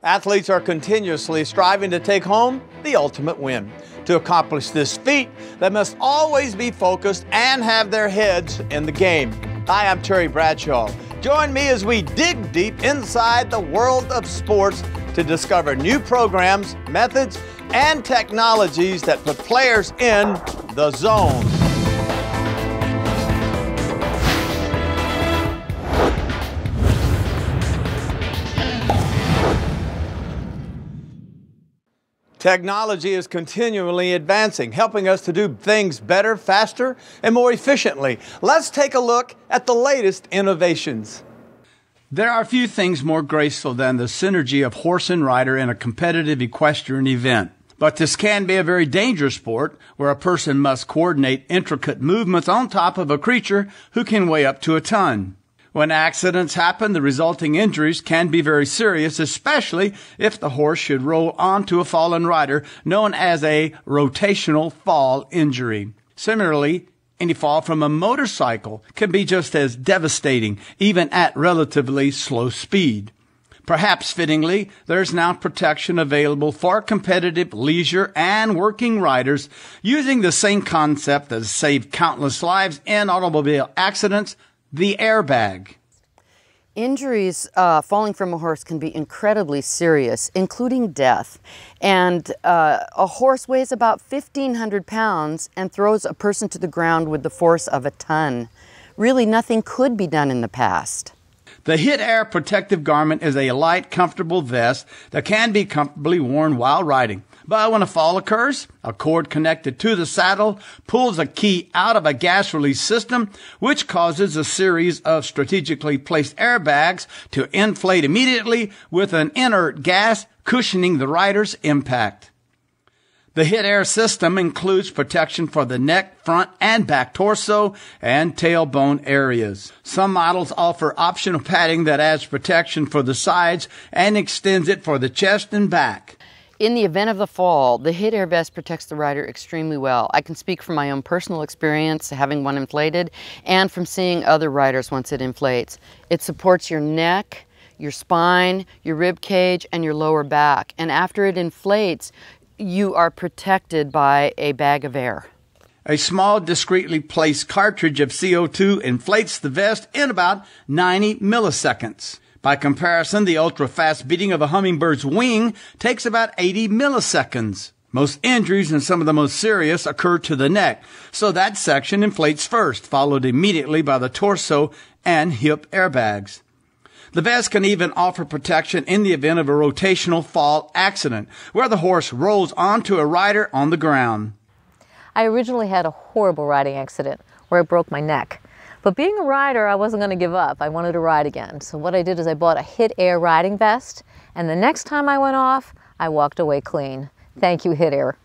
Athletes are continuously striving to take home the ultimate win. To accomplish this feat, they must always be focused and have their heads in the game. Hi, I'm Bradshaw. Join me as we dig deep inside the world of sports to discover new programs, methods, and technologies that put players in the zone. Technology is continually advancing, helping us to do things better, faster, and more efficiently. Let's take a look at the latest innovations. There are few things more graceful than the synergy of horse and rider in a competitive equestrian event. But this can be a very dangerous sport where a person must coordinate intricate movements on top of a creature who can weigh up to a ton. When accidents happen, the resulting injuries can be very serious, especially if the horse should roll onto a fallen rider, known as a rotational fall injury. Similarly, any fall from a motorcycle can be just as devastating, even at relatively slow speed. Perhaps fittingly, there's now protection available for competitive, leisure, and working riders using the same concept that has saved countless lives in automobile accidents, the airbag. Injuries falling from a horse can be incredibly serious, including death. And a horse weighs about 1,500 pounds and throws a person to the ground with the force of a ton. Really, nothing could be done in the past. The Hit Air protective garment is a light, comfortable vest that can be comfortably worn while riding. But when a fall occurs, a cord connected to the saddle pulls a key out of a gas release system, which causes a series of strategically placed airbags to inflate immediately with an inert gas cushioning the rider's impact. The Hit Air system includes protection for the neck, front, and back torso and tailbone areas. Some models offer optional padding that adds protection for the sides and extends it for the chest and back. In the event of the fall, the Hit Air vest protects the rider extremely well. I can speak from my own personal experience having one inflated and from seeing other riders once it inflates. It supports your neck, your spine, your rib cage, and your lower back. And after it inflates, you are protected by a bag of air. A small, discreetly placed cartridge of CO2 inflates the vest in about 90 milliseconds. By comparison, the ultra-fast beating of a hummingbird's wing takes about 80 milliseconds. Most injuries and some of the most serious occur to the neck, so that section inflates first, followed immediately by the torso and hip airbags. The vest can even offer protection in the event of a rotational fall accident, where the horse rolls onto a rider on the ground. I originally had a horrible riding accident where I broke my neck. But being a rider, I wasn't going to give up. I wanted to ride again. So what I did is I bought a Hit Air riding vest, and the next time I went off, I walked away clean. Thank you, Hit Air.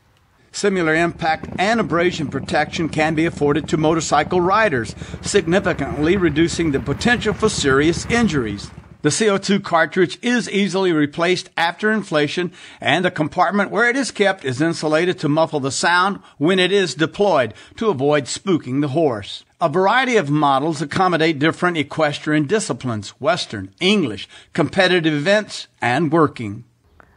Similar impact and abrasion protection can be afforded to motorcycle riders, significantly reducing the potential for serious injuries. The CO2 cartridge is easily replaced after inflation, and the compartment where it is kept is insulated to muffle the sound when it is deployed to avoid spooking the horse. A variety of models accommodate different equestrian disciplines: Western, English, competitive events, and working.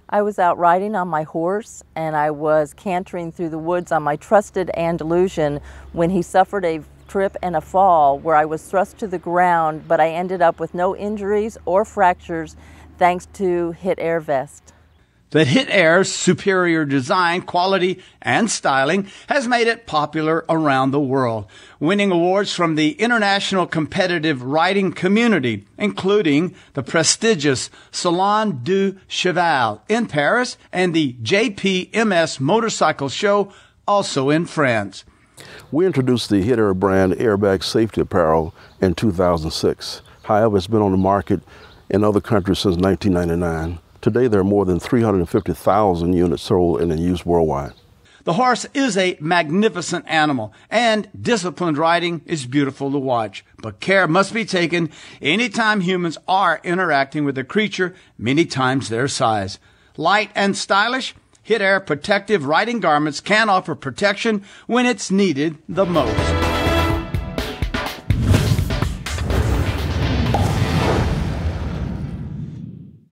I was out riding on my horse, and I was cantering through the woods on my trusted Andalusian when he suffered a trip and a fall where I was thrust to the ground, but I ended up with no injuries or fractures thanks to Hit Air vest. The Hit Air's superior design, quality, and styling has made it popular around the world, winning awards from the international competitive riding community, including the prestigious Salon du Cheval in Paris and the JPMS Motorcycle Show, also in France. We introduced the Hit Air brand airbag safety apparel in 2006. However, it's been on the market in other countries since 1999. Today, there are more than 350,000 units sold and in use worldwide. The horse is a magnificent animal, and disciplined riding is beautiful to watch. But care must be taken anytime humans are interacting with a creature many times their size. Light and stylish, Hit Air protective riding garments can offer protection when it's needed the most.